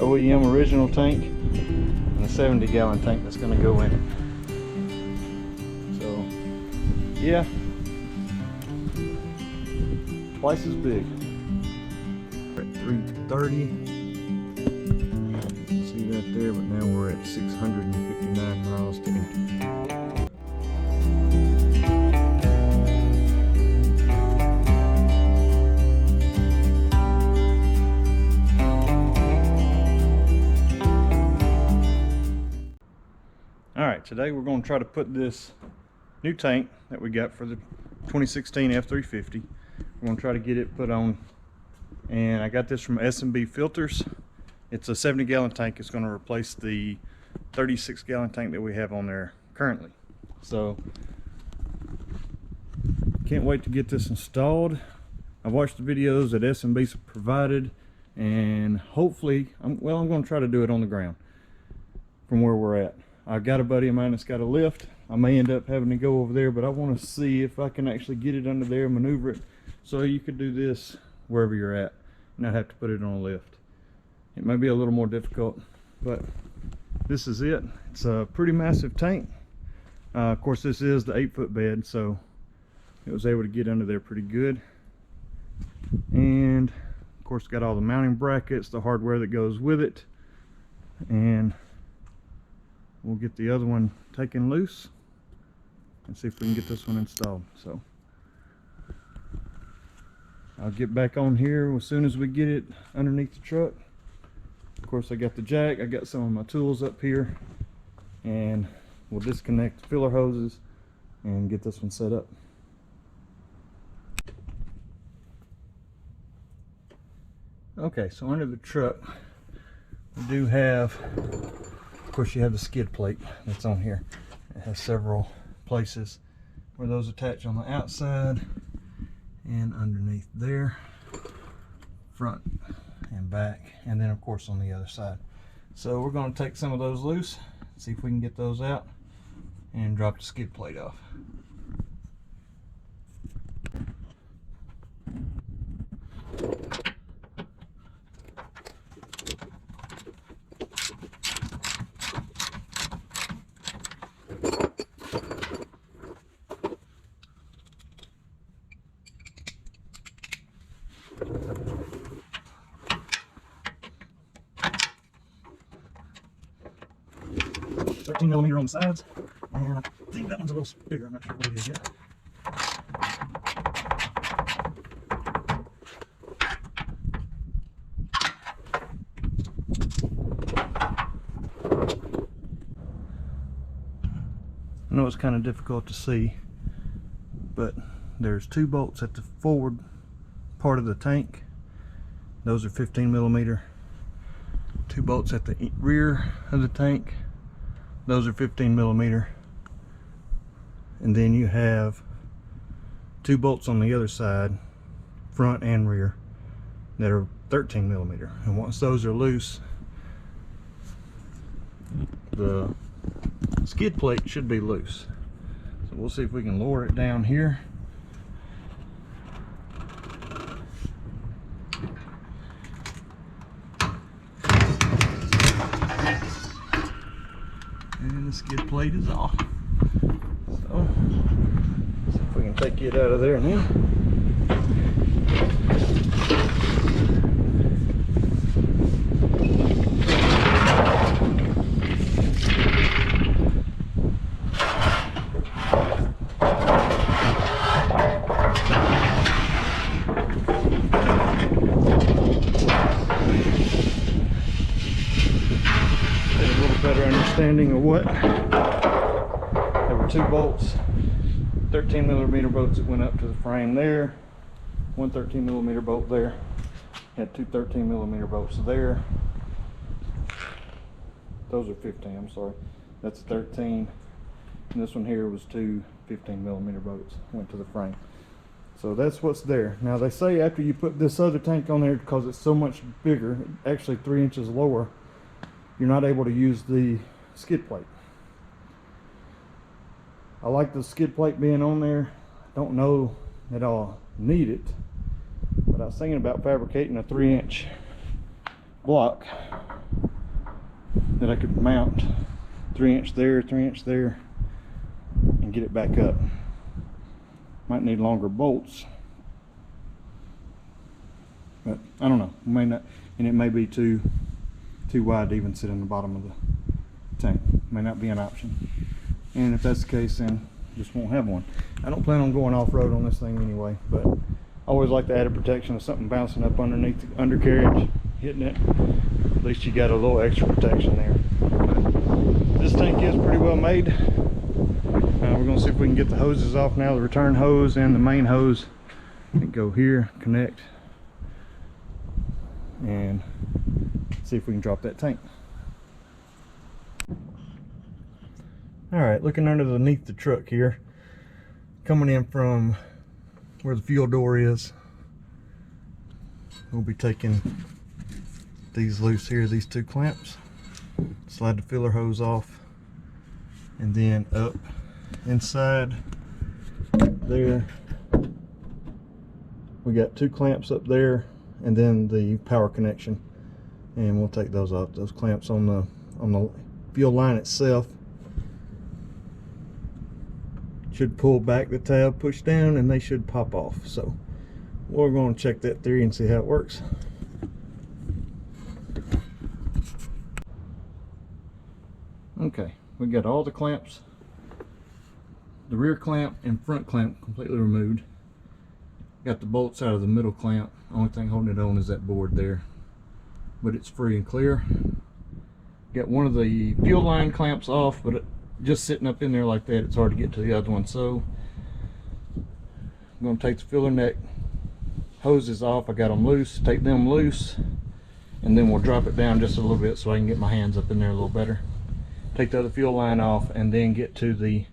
OEM original tank and a 70-gallon tank that's going to go in it. So yeah, twice as big. We're at 330. See that there, but now we're at 659 miles to empty. Alright, today we're going to try to put this new tank that we got for the 2016 F350. We're going to try to get it put on, and I got this from S&BFilters. It's a 70-gallon tank. It's going to replace the 36-gallon tank that we have on there currently. So can't wait to get this installed. I've watched the videos that S&B provided, and hopefully I'm going to try to do it on the ground from where we're at. I've got a buddy of mine that's got a lift. I may end up having to go over there, but I want to see if I can actually get it under there, maneuver it, so you could do this wherever you're at, not have to put it on a lift. It may be a little more difficult, but this is it. It's a pretty massive tank. Of course, this is the 8-foot bed, so it was able to get under there pretty good. And of course, got all the mounting brackets, the hardware that goes with it, and we'll get the other one taken loose and see if we can get this one installed. So I'll get back on here as soon as we get it underneath the truck. Of course, I got the jack, I got some of my tools up here, and we'll disconnect the filler hoses and get this one set up. Okay, so under the truck we do have, of course, you have the skid plate that's on here. It has several places where those attach on the outside and underneath there, front and back, and then of course on the other side. So we're going to take some of those loose, see if we can get those out and drop the skid plate off. $13mm on the sides, and I think that one's a little bigger. I'm not sure what it is yet. I know it's kind of difficult to see, but there's 2 bolts at the forward part of the tank. Those are 15mm. 2 bolts at the rear of the tank. Those are 15mm. And then you have 2 bolts on the other side, front and rear, that are 13mm. And once those are loose, the skid plate should be loose. So we'll see if we can lower it down here. And the skid plate is off. So, see if we can take it out of there now. Understanding of what there were 2 bolts, 13mm bolts that went up to the frame there, 1 13mm bolt there, had 2 13mm bolts there. Those are 15, I'm sorry, that's 13, and this one here was 2 15mm bolts went to the frame. So that's what's there. Now they say after you put this other tank on there, because it's so much bigger, actually 3 inches lower, you're not able to use the skid plate. I like the skid plate being on there. I don't know that I'll need it, but I was thinking about fabricating a 3-inch block that I could mount 3-inch there, 3-inch there, and get it back up. Might need longer bolts, but I don't know, may not, and it may be too wide to even sit in the bottom of the tank. May not be an option, and if that's the case, then just won't have one. I don't plan on going off-road on this thing anyway, but I always like the added protection of something bouncing up underneath the undercarriage, hitting it. At least you got a little extra protection there. But this tank is pretty well made. We're going to see if we can get the hoses off now, the return hose and the main hose. And go here, connect, and see if we can drop that tank. Alright, looking underneath the truck here, coming in from where the fuel door is, we'll be taking these loose here, these 2 clamps, slide the filler hose off, and then up inside there we got 2 clamps up there, and then the power connection, and we'll take those off. Those clamps on the fuel line itself should pull back the tab, push down, and they should pop off. So we're going to check that theory and see how it works. Okay, we got all the clamps, the rear clamp and front clamp completely removed. Got the bolts out of the middle clamp. Only thing holding it on is that board there, but it's free and clear. Got one of the fuel line clamps off, but just sitting up in there like that, it's hard to get to the other one. So I'm going to take the filler neck hoses off. I got them loose, take them loose, and then we'll drop it down just a little bit so I can get my hands up in there a little better. Take the other fuel line off, and then get to the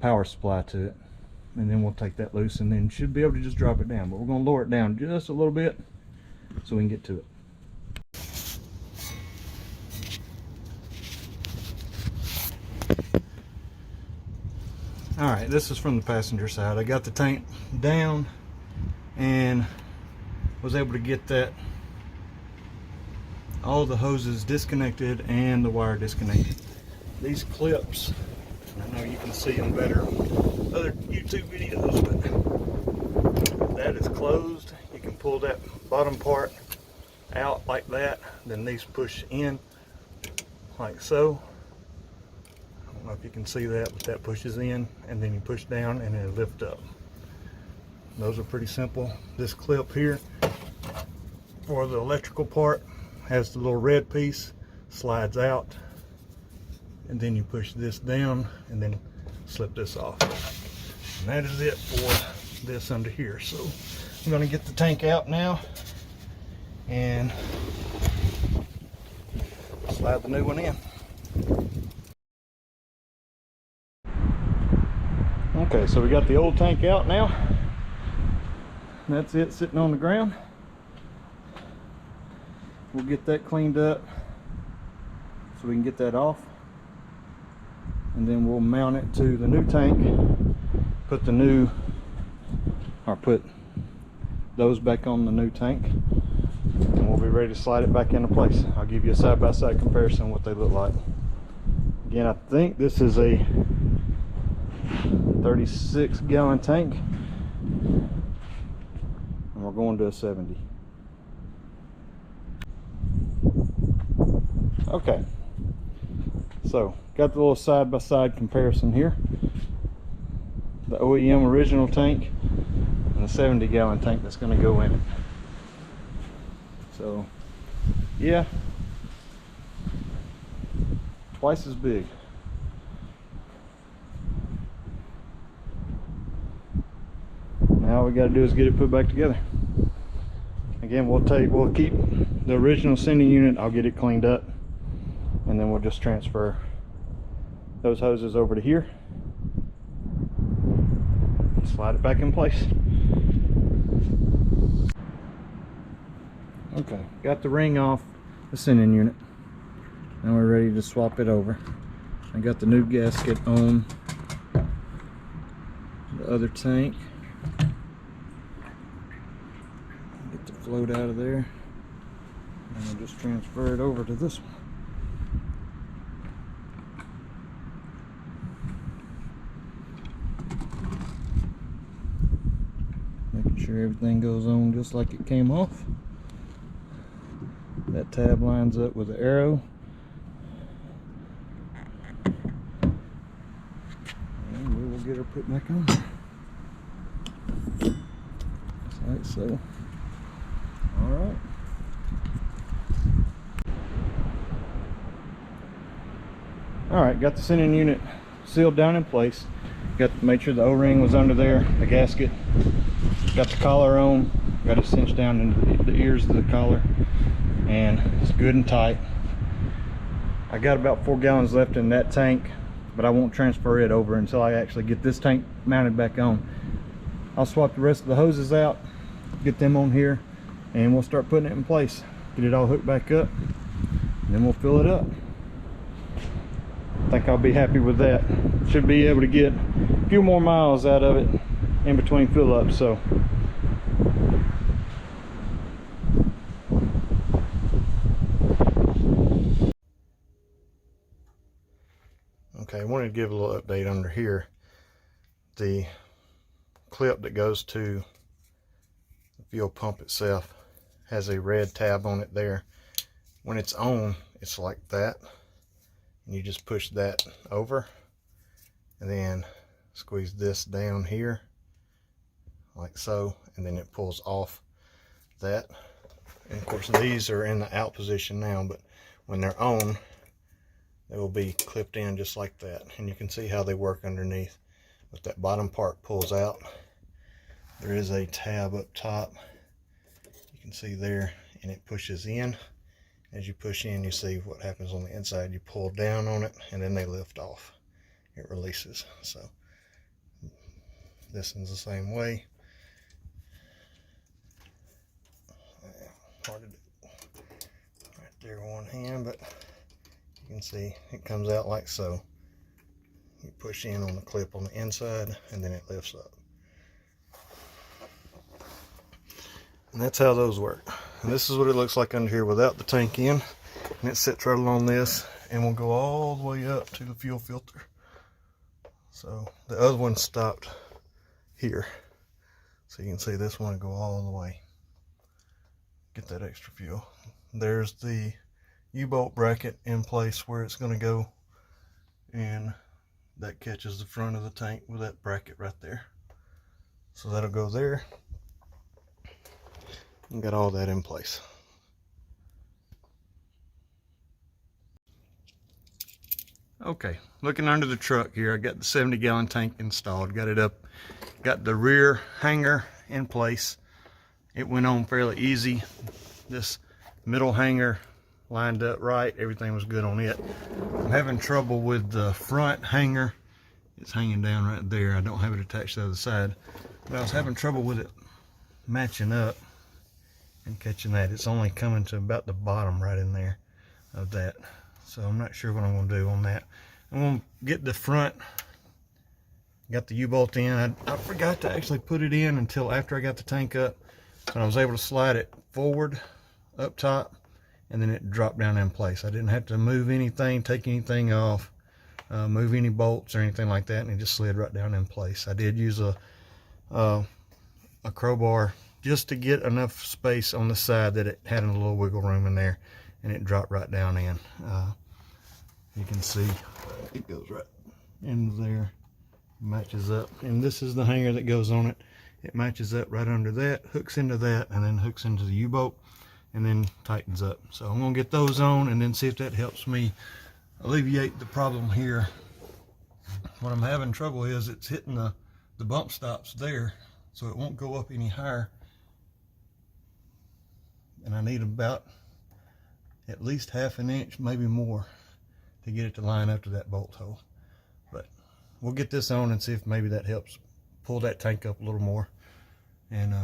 power supply to it, and then we'll take that loose, and then should be able to just drop it down. But we're going to lower it down just a little bit so we can get to it. Alright, this is from the passenger side. I got the tank down and was able to get that, all the hoses disconnected and the wire disconnected. These clips, I know you can see them better on other YouTube videos, but that is closed. You can pull that bottom part out like that, then these push in like so. I don't know if you can see that, but that pushes in, and then you push down and it'll lift up. Those are pretty simple. This clip here for the electrical part has the little red piece, slides out, and then you push this down and then slip this off. And that is it for this under here. So I'm going to get the tank out now and slide the new one in. Okay, so we got the old tank out now. That's it sitting on the ground. We'll get that cleaned up so we can get that off, and then we'll mount it to the new tank, put those back on the new tank, and we'll be ready to slide it back into place. I'll give you a side-by-side comparison of what they look like. Again, I think this is a 36-gallon tank, and we're going to a 70. Okay, so got the little side-by-side comparison here. The OEM original tank and the 70-gallon tank that's going to go in it. So yeah, twice as big. Now all we got to do is get it put back together. Again, we'll keep the original sending unit. I'll get it cleaned up, and then we'll just transfer those hoses over to here, slide it back in place. Okay, got the ring off the sending unit. Now we're ready to swap it over. I got the new gasket on the other tank. Get the float out of there, and we'll just transfer it over to this one. sure everything goes on just like it came off. That tab lines up with the arrow. And we will get her put back on. Just like so. Alright. Alright, got the sending unit sealed down in place. Got to make sure the O-ring was under there, the gasket. Got the collar on, got it cinched down into the ears of the collar, and it's good and tight. I got about 4 gallons left in that tank, but I won't transfer it over until I actually get this tank mounted back on. I'll swap the rest of the hoses out, get them on here, and we'll start putting it in place. Get it all hooked back up, and then we'll fill it up. I think I'll be happy with that. Should be able to get a few more miles out of it in between fill ups. So okay, I wanted to give a little update under here. The clip that goes to the fuel pump itself has a red tab on it there. When it's on, it's like that. And you just push that over and then squeeze this down here like so, and then it pulls off that. And of course these are in the out position now, but when they're on, they will be clipped in just like that. And you can see how they work underneath. But that bottom part pulls out. There is a tab up top, you can see there, and it pushes in. As you push in, you see what happens on the inside. You pull down on it and then they lift off. It releases. So this one's the same way. Hard to do right there one hand, but you can see it comes out like so. You push in on the clip on the inside and then it lifts up. And that's how those work. And this is what it looks like under here without the tank in. And it sits right along this and will go all the way up to the fuel filter. So the other one stopped here. So you can see this one will go all the way. Get that extra fuel. There's the U-bolt bracket in place where it's going to go. And that catches the front of the tank with that bracket right there. So that'll go there. And got all that in place. Okay, looking under the truck here, I got the 70-gallon tank installed, got it up, got the rear hanger in place. It went on fairly easy. This middle hanger lined up right, everything was good on it. I'm having trouble with the front hanger. It's hanging down right there. I don't have it attached to the other side, but I was having trouble with it matching up and catching that. It's only coming to about the bottom right in there of that. So I'm not sure what I'm going to do on that. I'm going to get the front, got the U-bolt in. I forgot to actually put it in until after I got the tank up. So I was able to slide it forward up top and then it dropped down in place. I didn't have to move anything, take anything off, move any bolts or anything like that, and it just slid right down in place. I did use a crowbar just to get enough space on the side that it had a little wiggle room in there, and it dropped right down in. You can see it goes right into there, matches up, and this is the hanger that goes on it. It matches up right under that, hooks into that, and then hooks into the U-bolt, and then tightens up. So I'm gonna get those on and then see if that helps me alleviate the problem here. What I'm having trouble is it's hitting the bump stops there, so it won't go up any higher. And I need about at least ½ an inch, maybe more, to get it to line up to that bolt hole. But we'll get this on and see if maybe that helps pull that tank up a little more and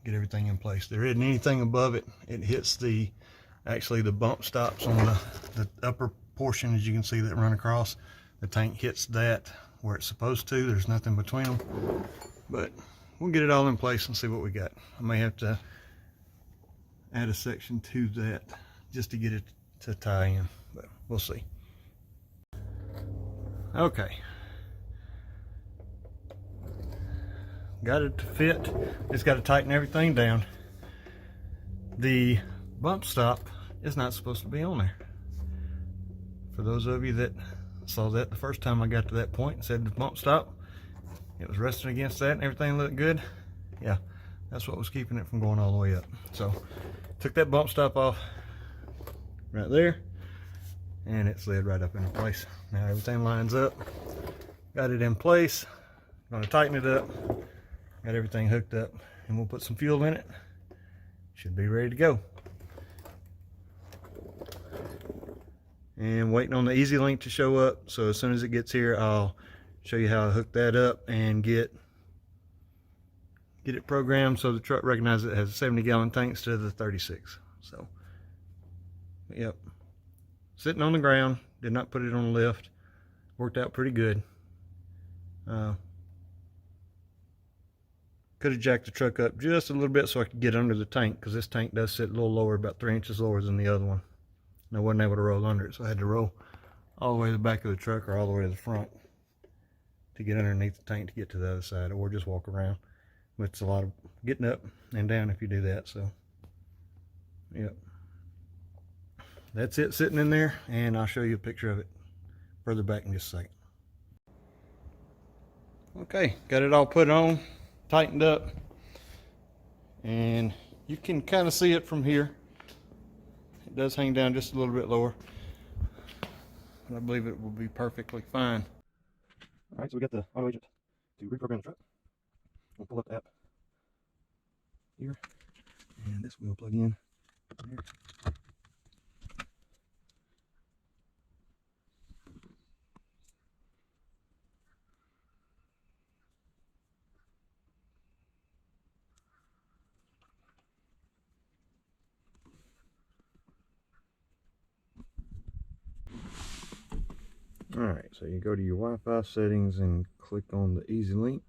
get everything in place. There isn't anything above it. It hits actually the bump stops on the upper portion, as you can see, that run across. The tank hits that where it's supposed to. There's nothing between them. But we'll get it all in place and see what we got. I may have to add a section to that just to get it to tie in, but we'll see. Okay, got it to fit. Just got to tighten everything down. The bump stop is not supposed to be on there. For those of you that saw that the first time I got to that point and said the bump stop, it was resting against that and everything looked good. Yeah, that's what was keeping it from going all the way up. So took that bump stop off right there, and it slid right up into place. Now everything lines up. Got it in place. Gonna tighten it up. Got everything hooked up, and we'll put some fuel in it. Should be ready to go. And waiting on the Easy Link to show up. So as soon as it gets here, I'll show you how I hook that up and get it programmed so the truck recognizes it has a 70-gallon tank instead of the 36. So, yep. Sitting on the ground, did not put it on the lift. Worked out pretty good. Could have jacked the truck up just a little bit so I could get under the tank, because this tank does sit a little lower, about 3 inches lower than the other one. And I wasn't able to roll under it, so I had to roll all the way to the back of the truck or all the way to the front to get underneath the tank to get to the other side, or just walk around. But it's a lot of getting up and down if you do that. So, yep. That's it sitting in there, and I'll show you a picture of it further back in just a second. Okay, got it all put on, tightened up, and you can kind of see it from here. It does hang down just a little bit lower, but I believe it will be perfectly fine. All right, so we got the auto agent to reprogram the truck. We'll pull up the app here, and this will plug in there. Alright, so you go to your Wi-Fi settings and click on the Easy Link.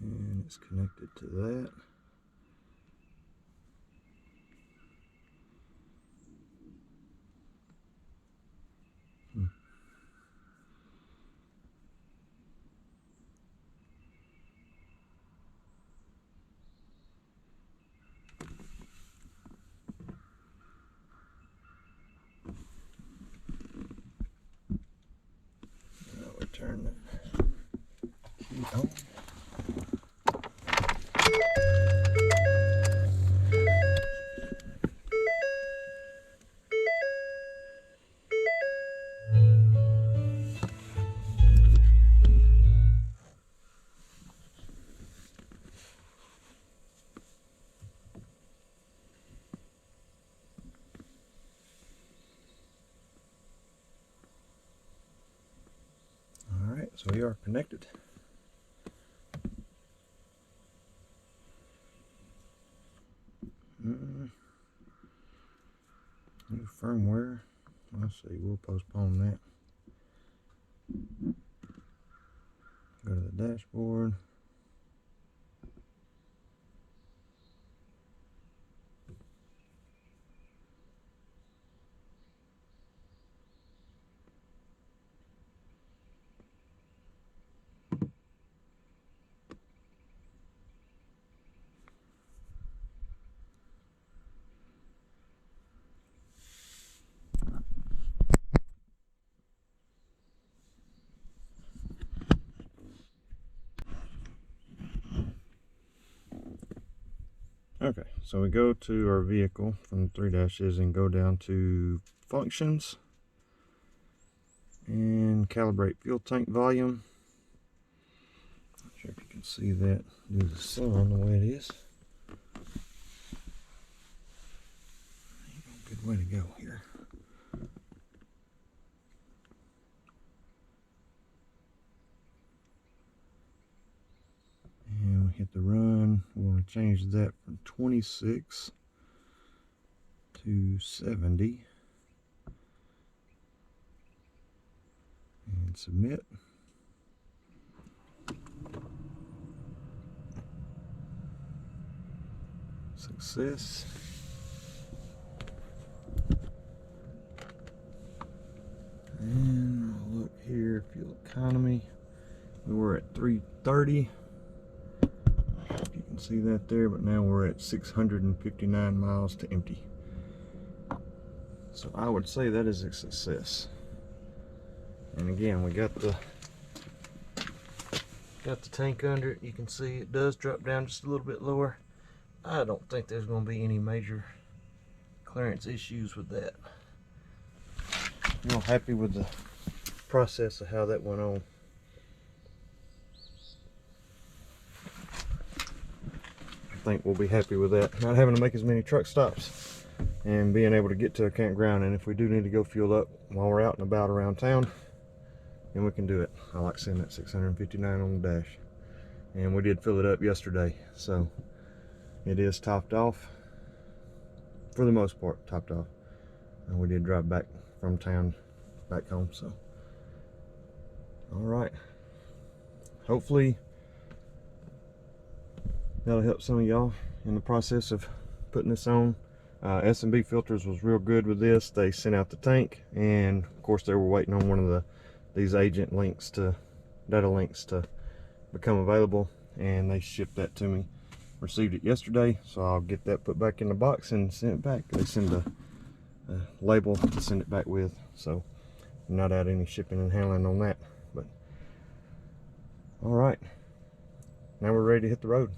And it's connected to that. Now we turn the key on. Alright, so we are connected. New firmware. Let's see, we'll postpone that. Go to the dashboard. Okay, so we go to our vehicle from the 3 dashes and go down to functions and calibrate fuel tank volume. Not sure if you can see that due to the sun the way it is. Good way to go here. And we hit the run. We want to change that from 26 to 70. And submit. Success. And I'll look here economy. We were at 330. You can see that there, but now we're at 659 miles to empty. So I would say that is a success. And again, we got the tank under it. You can see it does drop down just a little bit lower. I don't think there's going to be any major clearance issues with that. I'm real happy with the process of how that went on. I think we'll be happy with that. Not having to make as many truck stops and being able to get to a campground, and if we do need to go fuel up while we're out and about around town, then we can do it. I like seeing that 659 on the dash. And we did fill it up yesterday, so it is topped off. For the most part, topped off. And we did drive back from town back home, so. Alright. Hopefully that'll help some of y'all in the process of putting this on. S&BFilters was real good with this. They sent out the tank, and of course they were waiting on one of these agent links to data links to become available, and they shipped that to me. Received it yesterday, so I'll get that put back in the box and send it back. They send a label to send it back with, so I'm not out any shipping and handling on that. But all right, now we're ready to hit the road.